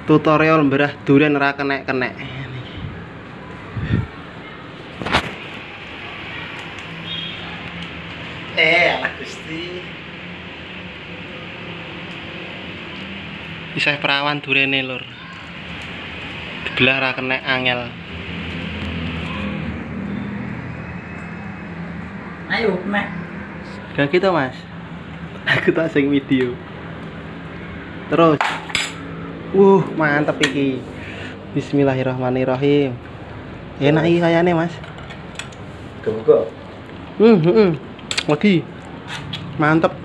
Tutorial mberah durian ora kenek-kenek. Alah Gusti. Isih perawan durene lur. Dibelah ra kenek angel. Ayo, Mek. Gak gitu, Mas. Aku tak sing video. Terus. Mantep iki. Bismillahirrahmanirrahim. Enak iki kayane, Mas. Kebuka. Lagi. Mantep.